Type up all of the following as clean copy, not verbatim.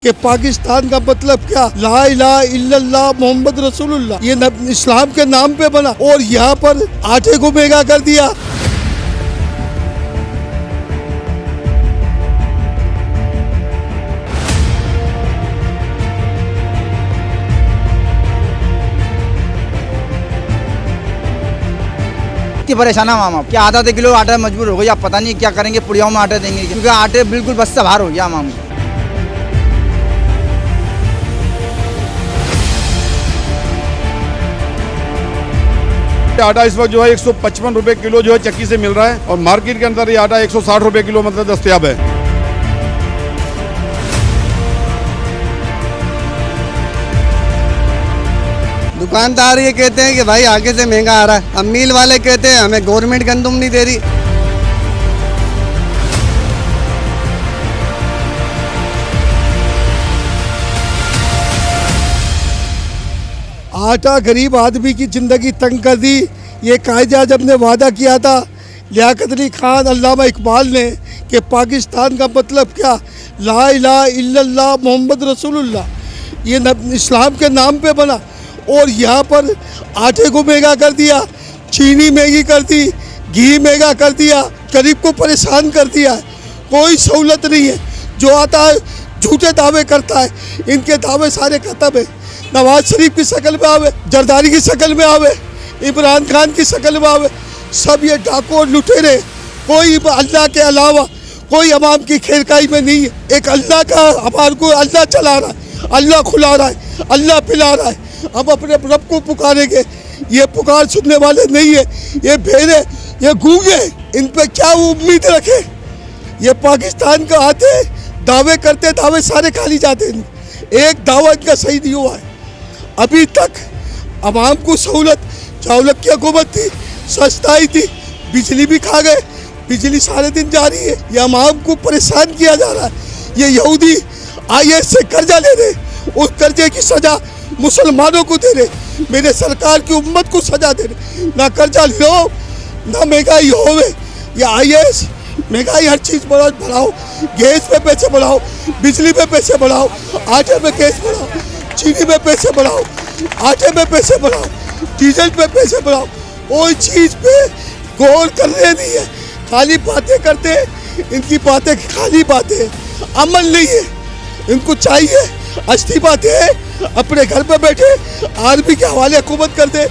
कि पाकिस्तान का मतलब क्या, ला इलाहा इल्लल्लाह मोहम्मद रसूलुल्लाह, ये इस्लाम के नाम पे बना और यहाँ पर आटे को महंगा कर दिया। परेशान हम आप क्या आधा किलो आटा मजबूर हो गई, आप पता नहीं क्या करेंगे, पुड़ियाओं में आटा देंगे क्योंकि आटे बिल्कुल बस से बाहर हो गया हम। आटा इस वक्त जो है 155 रुपए किलो जो है चक्की से मिल रहा है और मार्केट के अंदर ये आटा 160 रुपए किलो मतलब दस्तयाब है। दुकानदार ये कहते हैं कि भाई आगे से महंगा आ रहा है, अब मिल वाले कहते हैं हमें गवर्नमेंट गंदम नहीं दे रही। आटा गरीब आदमी की जिंदगी तंग कर दी। ये कायद-ए-आज़म ने वादा किया था लियाकत अली खान अल्लामा इकबाल ने कि पाकिस्तान का मतलब क्या, ला इलाहा इल्लल्लाह मोहम्मद रसूलुल्लाह, ये इस्लाम के नाम पे बना और यहाँ पर आटे को महंगा कर दिया, चीनी महंगी कर दी, घी महंगा कर दिया, गरीब को परेशान कर दिया है। कोई सहूलत नहीं है। जो आता है झूठे दावे करता है, इनके दावे सारे खत्म है। नवाज शरीफ की शक्ल में आवे, जरदारी की शक्ल में आवे, इमरान खान की शक्ल में आवे, सब ये डाकू और लुटेरे। कोई अल्लाह के अलावा कोई अवाम की खैरखाई में नहीं है। एक अल्लाह का हमारे को अल्लाह चला रहा है, अल्लाह खुला रहा है, अल्लाह पिला रहा है। हम अपने रब को पुकारेंगे, ये पुकार सुनने वाले नहीं है। ये भेड़े, ये गूंगे, इन पे क्या उम्मीद रखे। ये पाकिस्तान का आते दावे करते, दावे सारे खाली जाते हैं। एक दावा इनका सही नहीं हुआ है अभी तक। अवाम को सहूलत, चावल की हुकूमत थी, सस्ताई थी, बिजली भी खा गए, बिजली सारे दिन जा रही है। ये अवाम को परेशान किया जा रहा है। ये यहूदी IS से कर्जा ले रहे, उस कर्जे की सजा मुसलमानों को दे रहे, मेरे सरकार की उम्मत को सजा दे रहे। ना कर्जा लो ना महंगाई होवे। ये IS महंगाई हर चीज़ बढ़ाओ, गैस पे पैसे बढ़ाओ, बिजली पे पैसे बढ़ाओ, आटे पे गैस बढ़ाओ, चीनी पे पैसे बढ़ाओ, आटे पे पैसे बढ़ाओ, डीजल पे पैसे बढ़ाओ। कोई चीज़ पे गौर कर रहे नहीं है, खाली बातें करते हैं। इनकी बातें खाली बातें, अमल नहीं है। इनको चाहिए अच्छी बातें है, अपने घर पे बैठे आर्मी के हवाले हुकूमत कर दे।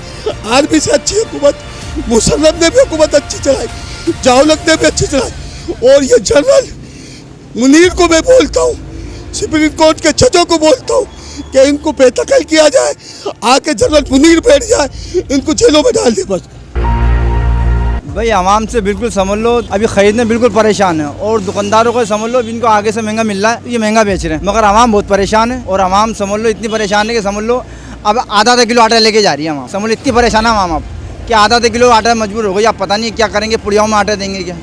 आर्मी से अच्छी हुकूमत मुसल्लम ने भी हुकूमत अच्छी चलाई, जावलक ने भी अच्छी चलाई। और ये जनरल मुनीर को मैं बोलता हूँ, सुप्रीम कोर्ट के जजों को बोलता हूँ कि इनको बेदखल किया जाए, आके जनरल मुनीर बैठ जाए, इनको जेलों में डाल दे बस। भाई आवाम से बिल्कुल समझ लो अभी खरीदने बिल्कुल परेशान है और दुकानदारों को समझ लो इनको आगे से महंगा मिल रहा है, ये महंगा बेच रहे हैं, मगर आवाम बहुत परेशान है। और आवाम समझ लो इतनी परेशान है कि समझ लो अब आधा किलो आटा लेके जा रही है आवाम। समझ लो इतनी परेशान है आवाम अब कि आधा किलो आटा मजबूर हो गई, आप पता नहीं क्या करेंगे, पुड़ियाओं में आटा देंगे क्या।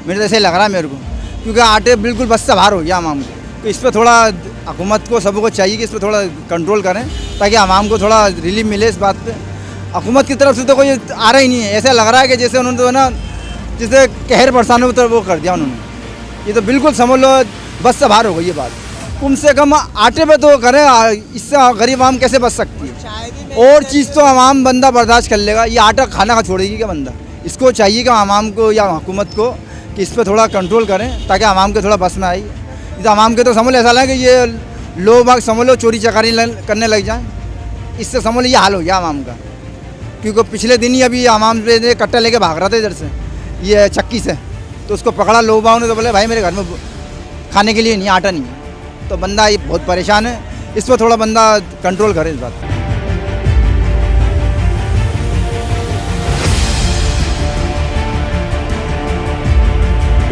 मेरे तो ऐसे लग रहा है मेरे को, क्योंकि आटे बिल्कुल बस से बाहर हो गया आवाम को। तो इस पर थोड़ा हुकूमत को सबको चाहिए कि इस पर थोड़ा कंट्रोल करें ताकि आवाम को थोड़ा रिलीफ मिले इस बात पर। हुकूमत की तरफ से तो कोई आ रहा ही नहीं है। ऐसा लग रहा है कि जैसे उन्होंने तो ना जिसे कहर बरसाने तो वो कर दिया उन्होंने। ये तो बिल्कुल समझ लो बस से बाहर हो गई ये बात। कम से कम आटे पे तो करें, इससे गरीब आवाम कैसे बच सकती है। और चीज़ तो आवाम बंदा बर्दाश्त कर लेगा, ये आटा खाना का छोड़ेगी क्या बंदा। इसको चाहिए कि आवाम को या हुकूमत को कि इस पर थोड़ा कंट्रोल करें ताकि आवाम के थोड़ा बस में आई। तो आवाम के तो समझ लो ऐसा लगे कि ये लोग बाग समझ लो चोरी चकारी करने लग जाएँ, इससे समझ लो ये हाल हो गया आवाम का। क्योंकि पिछले दिन ही अभी आवाम पे कट्टा लेके भाग रहा था इधर से ये चक्की से, तो उसको पकड़ा लोग बागों ने, तो बोले भाई मेरे घर में खाने के लिए नहीं, आटा नहीं है। तो बंदा ये बहुत परेशान है, इस पर थोड़ा बंदा कंट्रोल करे इस बात पर।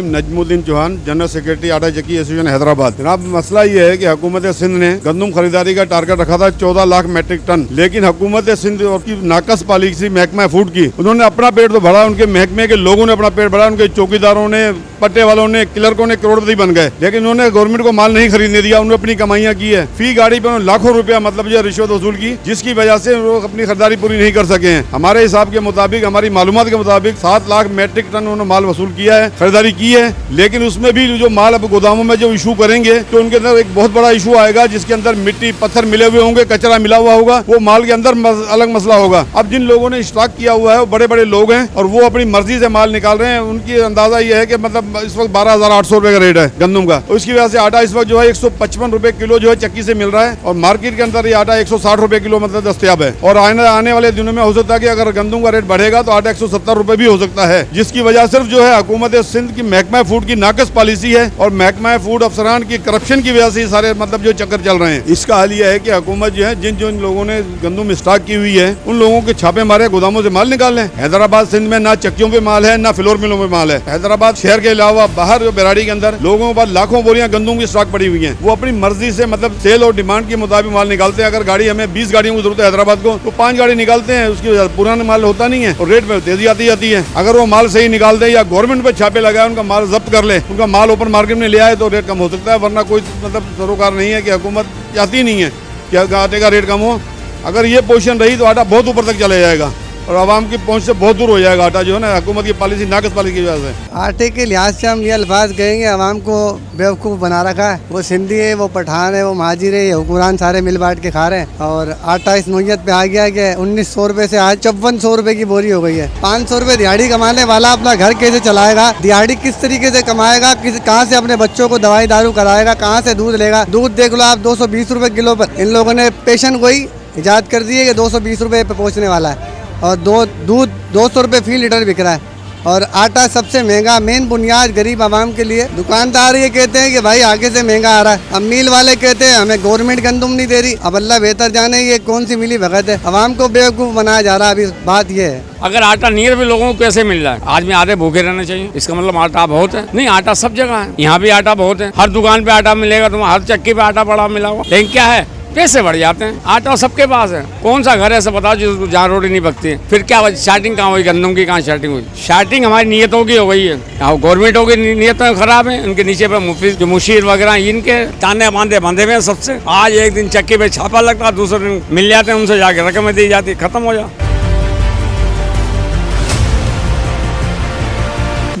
नजमुद्दीन चौहान, जनरल सेक्रेटरी आटा चक्की एसोसिएशन हैदराबाद। जनाब मसला ये है कि हुकूमत सिंध ने गंदम खरीदारी का टारगेट रखा था 14 लाख मैट्रिक टन, लेकिन हुकूमत सिंध और की नाकस पॉलिसी महकमा फूड की, उन्होंने अपना पेट तो भरा, उनके महकमे के लोगों ने अपना पेट भरा, उनके चौकीदारों ने, पट्टे वालों ने, क्लर्कों ने करोड़पति बन गए, लेकिन उन्होंने गवर्नमेंट को माल नहीं खरीदने दिया। उन्होंने अपनी कमाइयां की है, फी गाड़ी पर लाखों रुपया मतलब जो रिश्वत वसूल की, जिसकी वजह से वो अपनी खरीदारी पूरी नहीं कर सके हैं। हमारे हिसाब के मुताबिक, हमारी मालूमात के मुताबिक 7 लाख मैट्रिक टन उन्होंने माल वसूल किया है, खरीदारी की है। हैं, लेकिन उसमें भी जो माल अब गोदामों में जो इशू करेंगे तो उनके अंदर एक बहुत बड़ा इशू आएगा, जिसके अंदर मिट्टी पत्थर मिले हुए होंगे, कचरा मिला हुआ होगा, वो माल के अंदर अलग मसला होगा। अब जिन लोगों ने स्टॉक किया हुआ है वो बड़े बड़े लोग हैं और वो अपनी मर्जी से माल निकाल रहे हैं। उनकी अंदाजा ये है कि मतलब इस वक्त 12,800 रुपए का रेट है गंदम का, तो इसकी वजह से आटा इस वक्त जो है 155 रुपए किलो जो है चक्की से मिल रहा है और मार्केट के अंदर ये आटा 160 रुपए किलो मतलब दस्तयाब है। और आने वाले दिनों में हो सकता है कि अगर गंदम का रेट बढ़ेगा तो आटा 170 रुपए भी हो सकता है, जिसकी वजह सिर्फ जो है हुकूमत सिंध की महकमा फूड की नाकस पॉलिसी है और महकमा फूड अफसरान की करप्शन की वजह से सारे मतलब जो चक्कर चल रहे हैं। इसका हाल यह है कि हुकूमत जो है जिन लोगों ने गंदम स्टॉक की हुई है उन लोगों के छापे मारे, गोदामों से माल निकाल लें। हैदराबाद सिंध में ना चक्कियों पे माल है ना फ्लोर मिलों में माल है। हैदराबाद शहर के अलावा बाहर जो बेराड़ी के अंदर लोगों के पास लाखों बोरियां गंदम की स्टॉक पड़ी हुई है, वो अपनी मर्जी से मतलब सेल और डिमांड के मुताबिक माल निकालते हैं। अगर गाड़ी हमें 20 गाड़ियों की जरूरत है हैदराबाद को तो 5 गाड़ी निकालते हैं, उसकी पुराना माल होता नहीं है और रेट में तेजी आती जाती है। अगर वो माल सही निकाल दे या गवर्नमेंट पे छापे लगाए, उनका माल जब्त कर ले, उनका माल ओपन मार्केट में ले आए तो रेट कम हो सकता है, वरना कोई मतलब सरोकार नहीं है कि हुकूमत चाहती नहीं है कि आटे का रेट कम हो। अगर ये पोजीशन रही तो आटा बहुत ऊपर तक चले जाएगा और आवाम की पहुंच से बहुत दूर हो जाएगा आटा जो है ना, हुकूमत की पॉलिसी नाकस पॉलिसी की वजह से। आटे के लिहाज से हम ये अल्फाज कहेंगे, आवाम को बेवकूफ़ बना रखा है। वो सिंधी है, वो पठान है, वो महाजिर है, ये हुक्मरान सारे मिल बांट के खा रहे हैं और आटा इस नोयत पे आ गया कि 1900 रुपए से आज 5400 रुपए की बोरी हो गई है। 500 रुपए दिहाड़ी कमाने वाला अपना घर कैसे चलाएगा, दिहाड़ी किस तरीके से कमाएगा, कहाँ से अपने बच्चों को दवाई दारू कराएगा, कहाँ से दूध लेगा। दूध देख लो आप 220 रुपए किलो पर इन लोगों ने पेशन को ही ईजाद कर दी है कि 220 रुपए पे पहुँचने वाला है और दूध 200 रुपए फी लीटर बिक रहा है और आटा सबसे महंगा। मेन बुनियाद गरीब आवाम के लिए। दुकानदार ये कहते हैं कि भाई आगे से महंगा आ रहा है, अब मिल वाले कहते हैं हमें गवर्नमेंट गंदम नहीं दे रही। अब अल्लाह बेहतर जाने ये कौन सी मिली भगत है, आवाम को बेवकूफ़ बनाया जा रहा है। अभी बात ये है अगर आटा नहीं है तो लोगों को कैसे मिल रहा है। आदमी आधे भूखे रहना चाहिए, इसका मतलब आटा बहुत है नहीं। आटा सब जगह है, यहाँ भी आटा बहुत है, हर दुकान पे आटा मिलेगा, तुम हर चक्की पे आटा पड़ा मिला हुआ। लेकिन क्या है, पैसे बढ़ जाते हैं। आटा सबके पास है, कौन सा घर है ऐसा बताओ जहाँ रोटी नहीं पकती है। फिर क्या स्टार्टिंग कहाँ हुई गंदम की, कहाँ स्टार्टिंग हुई। स्टार्टिंग हमारी नीयतों की हो गई है, गवर्नमेंटों की नीयतें खराब है। उनके नीचे पे मुफ्ती जो मुशीर वगैरह इनके ताने बांधे हुए हैं सबसे। आज एक दिन चक्की पे छापा लगता, दूसरे दिन मिल जाते हैं, उनसे जाके रकमें दी जाती, खत्म हो जाए।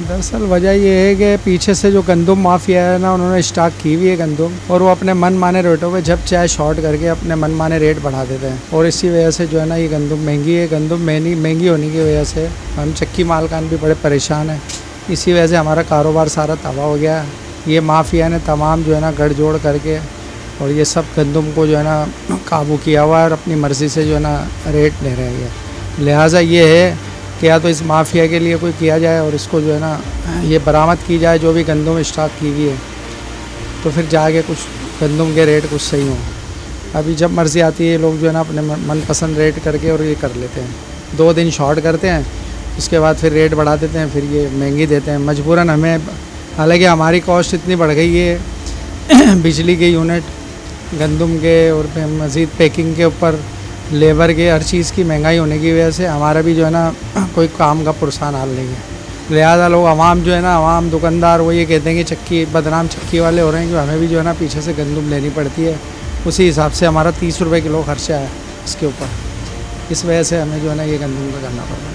दरअसल वजह ये है कि पीछे से जो गंदम माफिया है ना, उन्होंने स्टॉक की हुई है गंदम और वो अपने मन माने रेटों पे जब चाहे शॉर्ट करके अपने मन माने रेट बढ़ा देते हैं और इसी वजह से जो है ना ये गंदम महंगी है। गंदम महंगी होने की वजह से हम चक्की मालकान भी बड़े परेशान हैं। इसी वजह से हमारा कारोबार सारा तबाह हो गया है। ये माफिया ने तमाम जो है ना गठजोड़ करके और ये सब गंदम को जो है ना काबू किया हुआ है और अपनी मर्ज़ी से जो है ना रेट ले रहे हैं। लिहाजा ये है कि या तो इस माफिया के लिए कोई किया जाए और इसको जो है ना ये बरामद की जाए जो भी गंदम स्टॉक की हुई है, तो फिर जाके कुछ गंदम के रेट कुछ सही हों। अभी जब मर्ज़ी आती है लोग जो है ना अपने मनपसंद रेट करके और ये कर लेते हैं, 2 दिन शॉर्ट करते हैं, उसके बाद फिर रेट बढ़ा देते हैं, फिर ये महंगी देते हैं मजबूरन हमें। हालांकि हमारी कॉस्ट इतनी बढ़ गई है बिजली के यूनिट, गंदम के और मज़ीद पैकिंग के ऊपर लेबर के हर चीज़ की महंगाई होने की वजह से हमारा भी जो है ना कोई काम का पुरसान हाल नहीं है। लिहाजा लोग आवाम जो है ना, आवाम दुकानदार वो ये कहते हैं कि चक्की बदनाम चक्की वाले हो रहे हैं कि हमें भी जो है ना पीछे से गंदम लेनी पड़ती है। उसी हिसाब से हमारा 30 रुपए किलो खर्चा है इसके ऊपर, इस वजह से हमें जो है ना ये गंदम का करना पड़ रहा है।